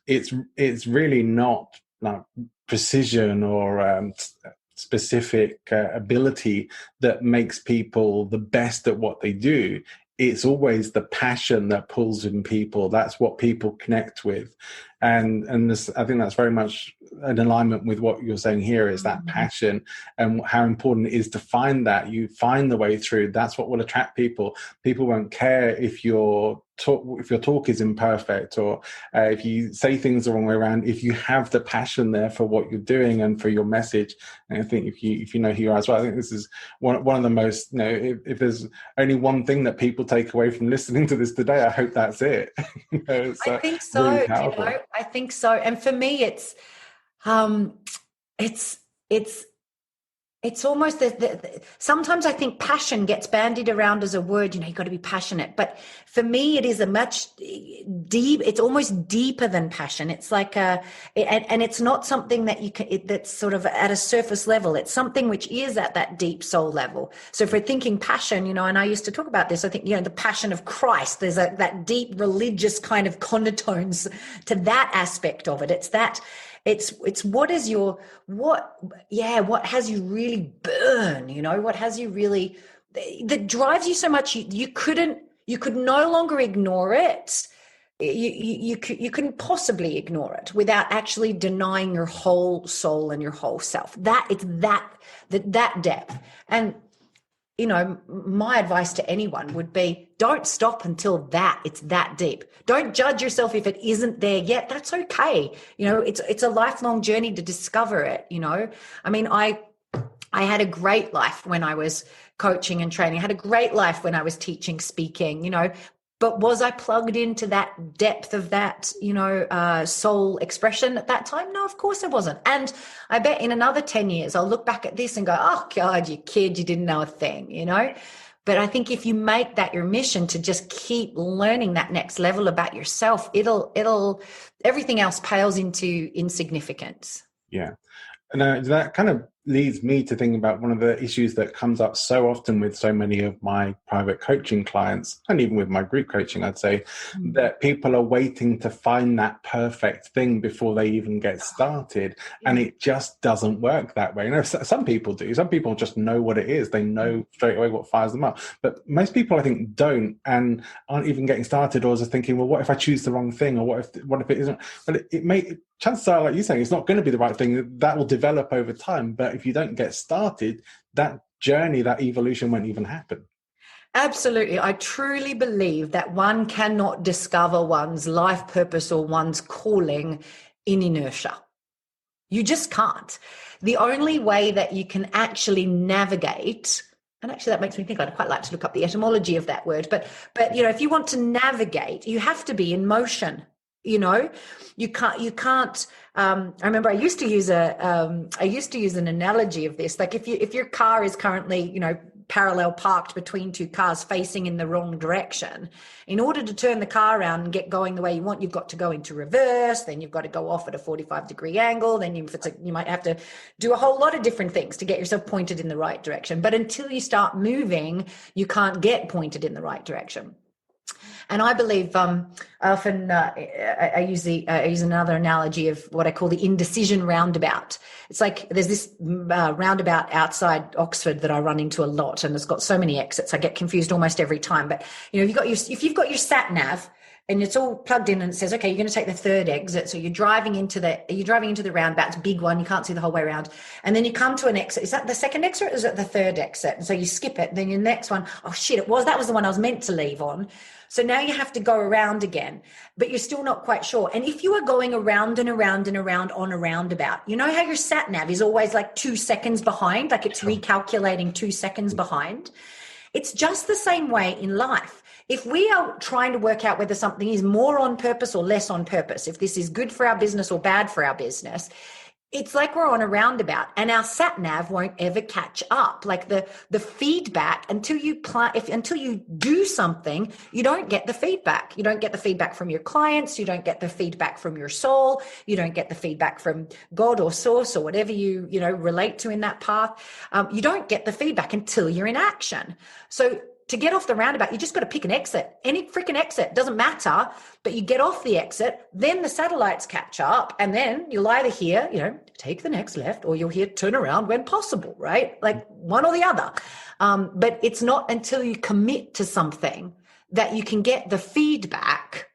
it's really not like precision or specific ability that makes people the best at what they do. It's always the passion that pulls in people. That's what people connect with. And this, I think that's very much in alignment with what you're saying here, is that passion and how important it is to find that. You find the way through. That's what will attract people. People won't care if your talk is imperfect, or if you say things the wrong way around. If you have the passion there for what you're doing and for your message, and I think if you know who you are as well, I think this is one of the most, if there's only one thing that people take away from listening to this today, I hope that's it. I think so. Really I think so. And for me, it's almost sometimes I think passion gets bandied around as a word, you've got to be passionate. But for me, it is it's almost deeper than passion. It's like and it's not something that that's sort of at a surface level. It's something which is at that deep soul level. So if we're thinking passion, and I used to talk about this, I think, the passion of Christ, there's that deep religious kind of connotones to that aspect of it. It's that, it's what has you really burn, what has you really, that drives you so much, you could no longer ignore it. You couldn't possibly ignore it without actually denying your whole soul and your whole self. It's that depth. And my advice to anyone would be, don't stop until it's that deep. Don't judge yourself if it isn't there yet. That's okay. It's a lifelong journey to discover it. I mean, I had a great life when I was coaching and training. I had a great life when I was teaching, speaking, but was I plugged into that depth of that, soul expression at that time? No, of course I wasn't. And I bet in another 10 years, I'll look back at this and go, oh God, you kid, you didn't know a thing, But I think if you make that your mission to just keep learning that next level about yourself, it'll everything else pales into insignificance. Yeah. And that kind of leads me to think about one of the issues that comes up so often with so many of my private coaching clients, and even with my group coaching, I'd say, that people are waiting to find that perfect thing before they even get started. And it just doesn't work that way. Some people do. Some people just know what it is. They know straight away what fires them up. But most people, I think, don't, and aren't even getting started, or just thinking, well, what if I choose the wrong thing? Or what if it isn't? But chances are, like you're saying, it's not going to be the right thing. That will develop over time. But if you don't get started, that journey, that evolution won't even happen. Absolutely. I truly believe that one cannot discover one's life purpose or one's calling in inertia. You just can't. The only way that you can actually navigate, and actually that makes me think I'd quite like to look up the etymology of that word, but if you want to navigate, you have to be in motion. You can't. I remember I used to use an analogy of this. Like if your car is currently, parallel parked between two cars facing in the wrong direction, in order to turn the car around and get going the way you want, you've got to go into reverse. Then you've got to go off at a 45-degree angle. Then you might have to do a whole lot of different things to get yourself pointed in the right direction. But until you start moving, you can't get pointed in the right direction. And I believe I often I use another analogy of what I call the indecision roundabout. It's like there's this roundabout outside Oxford that I run into a lot, and it's got so many exits. I get confused almost every time. But if you've got your sat nav and it's all plugged in and it says, okay, you're going to take the third exit. So you're driving into the roundabout. It's a big one. You can't see the whole way around. And then you come to an exit. Is that the second exit or is it the third exit? And so you skip it. Then your next one, oh shit, that was the one I was meant to leave on. So now you have to go around again, but you're still not quite sure. And if you are going around and around and around on a roundabout, you know how your sat nav is always like 2 seconds behind, like it's recalculating 2 seconds behind. It's just the same way in life. If we are trying to work out whether something is more on purpose or less on purpose, if this is good for our business or bad for our business, It's like we're on a roundabout and our sat nav won't ever catch up. Like the feedback until you do something, you don't get the feedback. You don't get the feedback from your clients. You don't get the feedback from your soul. You don't get the feedback from God or source or whatever you relate to in that path. You don't get the feedback until you're in action. So to get off the roundabout, you just got to pick an exit, any freaking exit, doesn't matter, but you get off the exit, then the satellites catch up, and then you'll either hear, take the next left, or you'll hear turn around when possible, right? Like one or the other. But it's not until you commit to something that you can get the feedback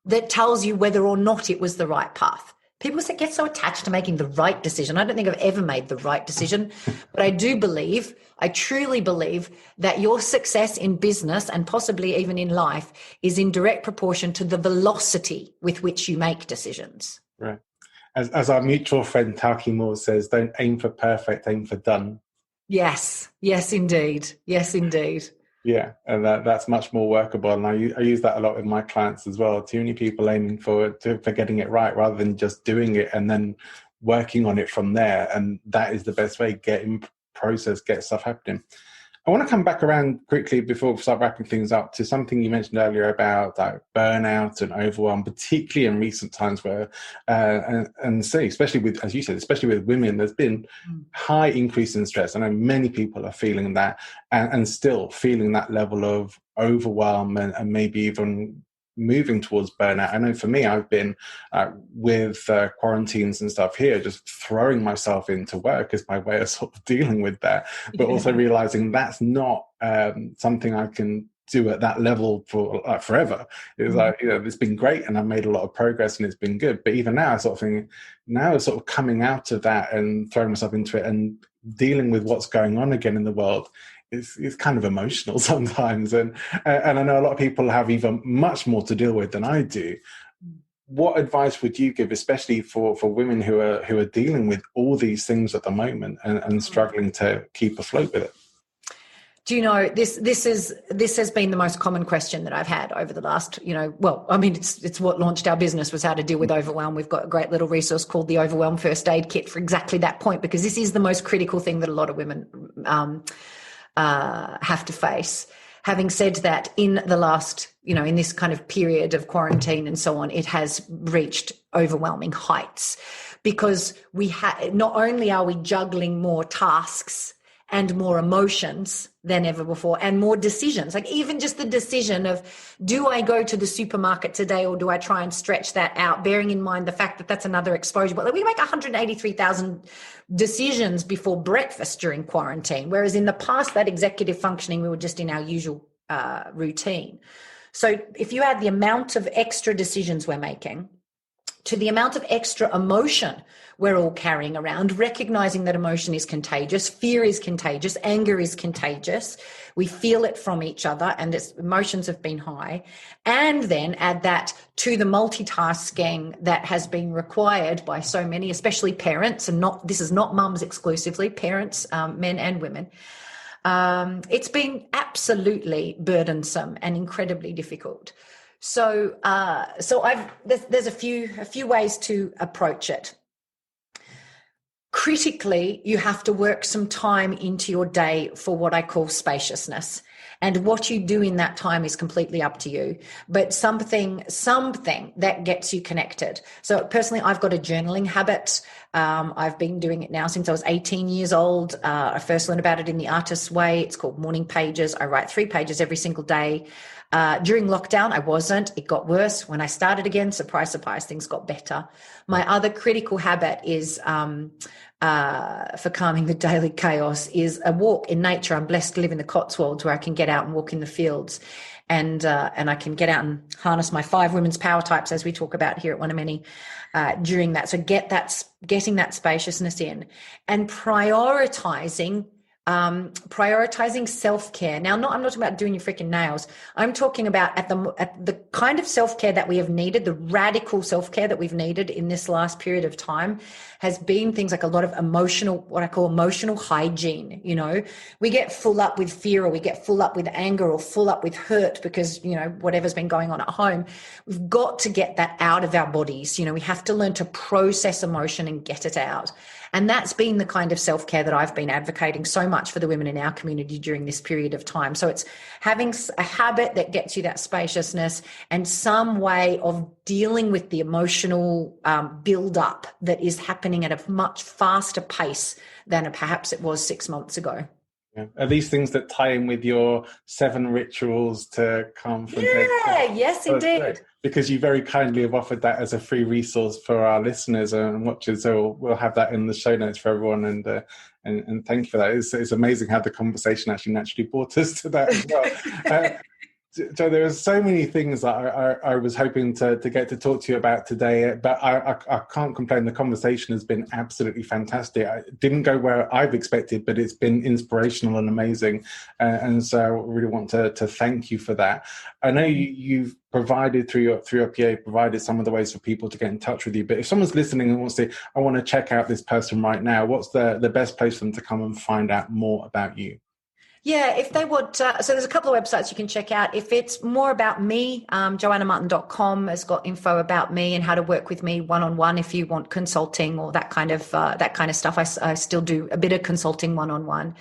that tells you whether or not it was the right path. People get so attached to making the right decision. I don't think I've ever made the right decision, but I truly believe that your success in business and possibly even in life is in direct proportion to the velocity with which you make decisions. Right. As our mutual friend Taki Moore says, don't aim for perfect, aim for done. Yes, indeed. Yes, indeed. Yeah, and that's much more workable. And I use that a lot with my clients as well. Too many people aiming for getting it right rather than just doing it and then working on it from there. And that is the best way, get stuff happening. I want to come back around quickly before we start wrapping things up to something you mentioned earlier about burnout and overwhelm, particularly in recent times where, especially with, as you said, especially with women, there's been high increase in stress. I know many people are feeling that and still feeling that level of overwhelm and maybe even moving towards burnout. I know for me, I've been with quarantines and stuff here, just throwing myself into work as my way of sort of dealing with that, but also realizing that's not something I can do at that level for forever. It's like, it's been great and I've made a lot of progress and it's been good. But even now, I sort of think now sort of coming out of that and throwing myself into it and dealing with what's going on again in the world, it's kind of emotional sometimes, and I know a lot of people have even much more to deal with than I do. What advice would you give, especially for women who are dealing with all these things at the moment and struggling to keep afloat with it? Do you know, this has been the most common question that I've had over the last, it's what launched our business, was how to deal with overwhelm. We've got a great little resource called the Overwhelm First Aid Kit for exactly that point, because this is the most critical thing that a lot of women have to face. Having said that, in the last, in this kind of period of quarantine and so on, it has reached overwhelming heights, because not only are we juggling more tasks and more emotions than ever before, and more decisions, like even just the decision of, do I go to the supermarket today or do I try and stretch that out, bearing in mind the fact that that's another exposure. But we make 183,000 decisions before breakfast during quarantine, whereas in the past, that executive functioning, we were just in our usual routine. So if you add the amount of extra decisions we're making to the amount of extra emotion we're all carrying around, recognizing that emotion is contagious, fear is contagious, anger is contagious. We feel it from each other, and its emotions have been high. And then add that to the multitasking that has been required by so many, especially parents, and this is not mums exclusively, parents, men and women. It's been absolutely burdensome and incredibly difficult. So there's a few ways to approach it. Critically, you have to work some time into your day for what I call spaciousness. And what you do in that time is completely up to you, but something that gets you connected. So personally, I've got a journaling habit. I've been doing it now since I was 18 years old. I first learned about it in the artist's way. It's called Morning Pages. I write 3 pages every single day. During lockdown, I wasn't. It got worse. When I started again, surprise, surprise, things got better. My other critical habit is, for calming the daily chaos, is a walk in nature. I'm blessed to live in the Cotswolds, where I can get out and walk in the fields, and I can get out and harness my 5 women's power types, as we talk about here at One of Many, during that. So getting that spaciousness in, and prioritizing prioritizing self-care. Now, I'm not talking about doing your freaking nails. I'm talking about at the kind of self-care that we have needed, the radical self-care that we've needed in this last period of time has been things like a lot of what I call emotional hygiene. You know, we get full up with fear, or we get full up with anger, or full up with hurt because, you know, whatever's been going on at home. We've got to get that out of our bodies. You know, we have to learn to process emotion and get it out. And that's been the kind of self-care that I've been advocating so much for the women in our community during this period of time. So it's having a habit that gets you that spaciousness and some way of dealing with the emotional build-up that is happening at a much faster pace than perhaps it was 6 months ago. Yeah. Are these things that tie in with your 7 rituals to calm from Yes, indeed. Because you very kindly have offered that as a free resource for our listeners and watchers. So we'll have that in the show notes for everyone. And thank you for that. It's amazing how the conversation actually naturally brought us to that as well. So there are so many things that I was hoping to get to talk to you about today, but I can't complain. The conversation has been absolutely fantastic. It didn't go where I've expected, but it's been inspirational and amazing. And so I really want to thank you for that. I know you've provided through your PA, provided some of the ways for people to get in touch with you. But if someone's listening and wants to say, I want to check out this person right now, what's the best place for them to come and find out more about you? Yeah, if they would, so there's a couple of websites you can check out. If it's more about me, joannamartin.com has got info about me and how to work with me one-on-one if you want consulting or that kind of stuff. I still do a bit of consulting one-on-one.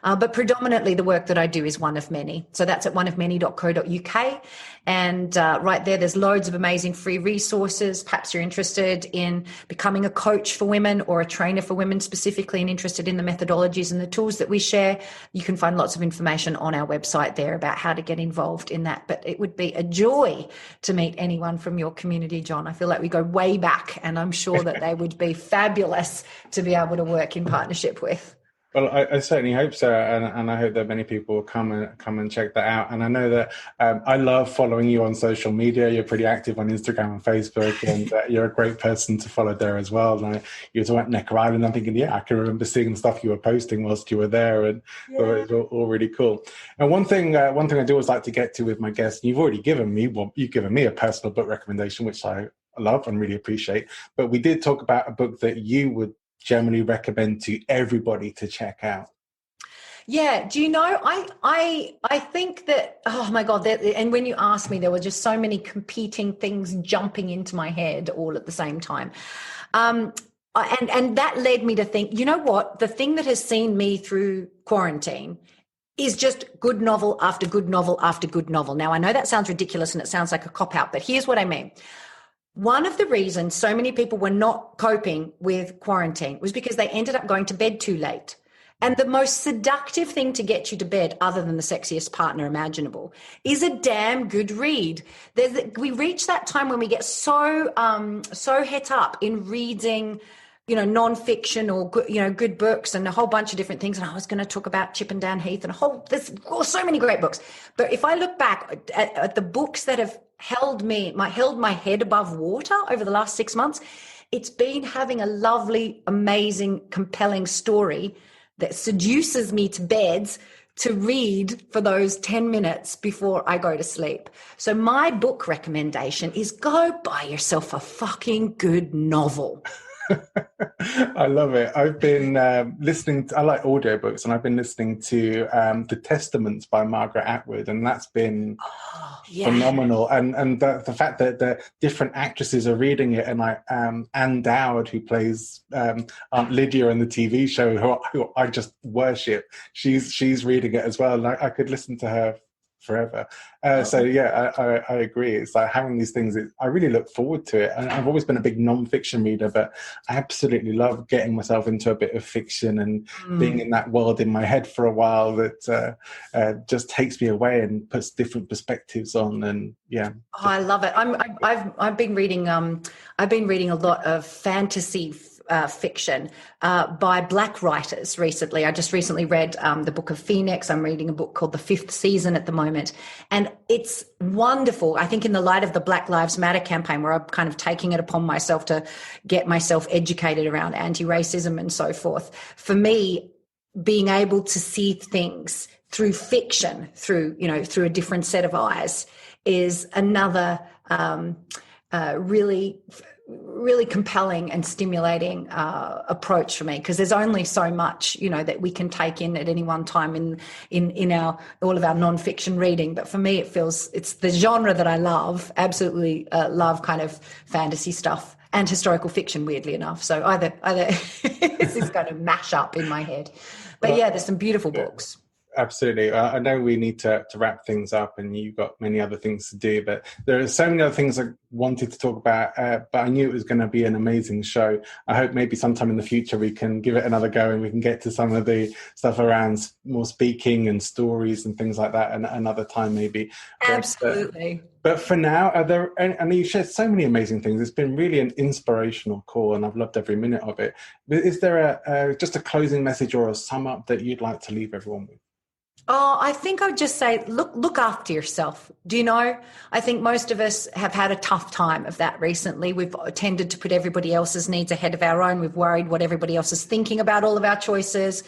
But predominantly the work that I do is one of many. So that's at oneofmany.co.uk. And right there's loads of amazing free resources. Perhaps you're interested in becoming a coach for women or a trainer for women specifically and interested in the methodologies and the tools that we share. You can find lots of information on our website there about how to get involved in that. But it would be a joy to meet anyone from your community, John. I feel like we go way back, and I'm sure that they would be fabulous to be able to work in partnership with. Well, I certainly hope so, and I hope that many people will come and check that out. And I know that I love following you on social media. You're pretty active on Instagram and Facebook, and you're a great person to follow there as well. And you were talking about Necker Island. I'm thinking, I can remember seeing stuff you were posting whilst you were there, and it was all really cool. And one thing I do always like to get to with my guests, you've already given me a personal book recommendation, which I love and really appreciate. But we did talk about a book that you would generally recommend to everybody to check out. Yeah, do you know, I think that, oh my God, and when you asked me, there were just so many competing things jumping into my head all at the same time. And that led me to think, you know what, the thing that has seen me through quarantine is just good novel after good novel after good novel. Now, I know that sounds ridiculous and it sounds like a cop-out, but here's what I mean. One of the reasons so many people were not coping with quarantine was because they ended up going to bed too late. And the most seductive thing to get you to bed, other than the sexiest partner imaginable, is a damn good read. We reach that time when we get so het up in reading, non-fiction or good books and a whole bunch of different things. And I was going to talk about Chip and Dan Heath and there's so many great books. But if I look back at the books that have held my head above water over the last 6 months, it's been having a lovely, amazing, compelling story that seduces me to bed to read for those 10 minutes before I go to sleep. So my book recommendation is go buy yourself a fucking good novel. I love it. I've been listening. I like audiobooks, and I've been listening to The Testaments by Margaret Atwood, and that's been phenomenal. And the fact that the different actresses are reading it, and like Anne Dowd, who plays Aunt Lydia in the TV show, who I just worship, she's reading it as well, and I could listen to her forever. So yeah, I agree. It's like having these things, I really look forward to it. And I've always been a big non-fiction reader, but I absolutely love getting myself into a bit of fiction and being in that world in my head for a while that just takes me away and puts different perspectives on. And I love it. I've been reading a lot of fantasy fiction by Black writers recently. I just recently read the Book of Phoenix. I'm reading a book called The Fifth Season at the moment. And it's wonderful. I think in the light of the Black Lives Matter campaign, where I'm kind of taking it upon myself to get myself educated around anti-racism and so forth. For me, being able to see things through fiction, through a different set of eyes, is another really compelling and stimulating approach for me, because there's only so much that we can take in at any one time in all of our non-fiction reading. But for me, it's the genre that I love, absolutely love, kind of fantasy stuff and historical fiction, weirdly enough. So either this is going to mash up in my head. But yeah, there's some beautiful books. Absolutely. I know we need to wrap things up, and you've got many other things to do, but there are so many other things I wanted to talk about, but I knew it was going to be an amazing show. I hope maybe sometime in the future we can give it another go and we can get to some of the stuff around more speaking and stories and things like that another time maybe. Absolutely. But for now, and you shared so many amazing things. It's been really an inspirational call, and I've loved every minute of it. But is there just a closing message or a sum up that you'd like to leave everyone with? Oh, I think I'd just say, look after yourself. Do you know? I think most of us have had a tough time of that recently. We've tended to put everybody else's needs ahead of our own. We've worried what everybody else is thinking about all of our choices.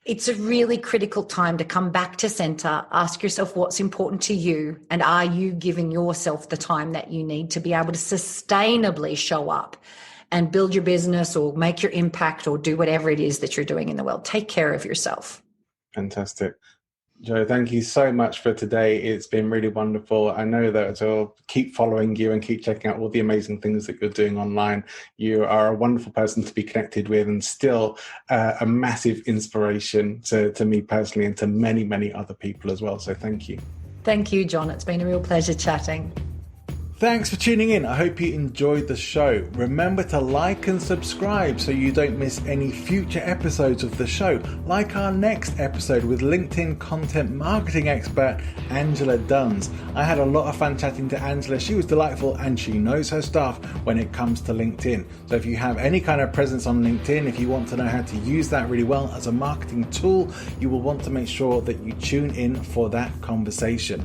It's a really critical time to come back to center, ask yourself what's important to you, and are you giving yourself the time that you need to be able to sustainably show up and build your business or make your impact or do whatever it is that you're doing in the world. Take care of yourself. Fantastic. Jo, thank you so much for today. It's been really wonderful. I know that I'll keep following you and keep checking out all the amazing things that you're doing online. You are a wonderful person to be connected with, and still a massive inspiration to me personally and to many, many other people as well. So thank you. Thank you, John. It's been a real pleasure chatting. Thanks for tuning in. I hope you enjoyed the show. Remember to like and subscribe so you don't miss any future episodes of the show, like our next episode with LinkedIn content marketing expert Angela Duns. I had a lot of fun chatting to Angela. She was delightful and she knows her stuff when it comes to LinkedIn. So if you have any kind of presence on LinkedIn, if you want to know how to use that really well as a marketing tool, you will want to make sure that you tune in for that conversation.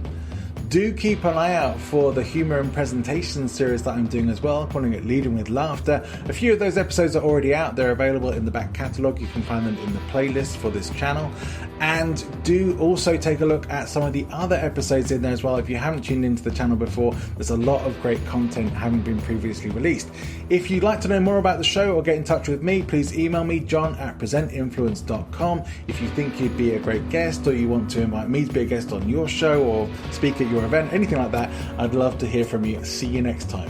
Do keep an eye out for the humour and presentation series that I'm doing as well, calling it Leading with Laughter. A few of those episodes are already out. They're available in the back catalogue. You can find them in the playlist for this channel. And do also take a look at some of the other episodes in there as well. If you haven't tuned into the channel before, there's a lot of great content having been previously released. If you'd like to know more about the show or get in touch with me, please email me, john@presentinfluence.com. If you think you'd be a great guest, or you want to invite me to be a guest on your show or speak at your event, anything like that, I'd love to hear from you. See you next time.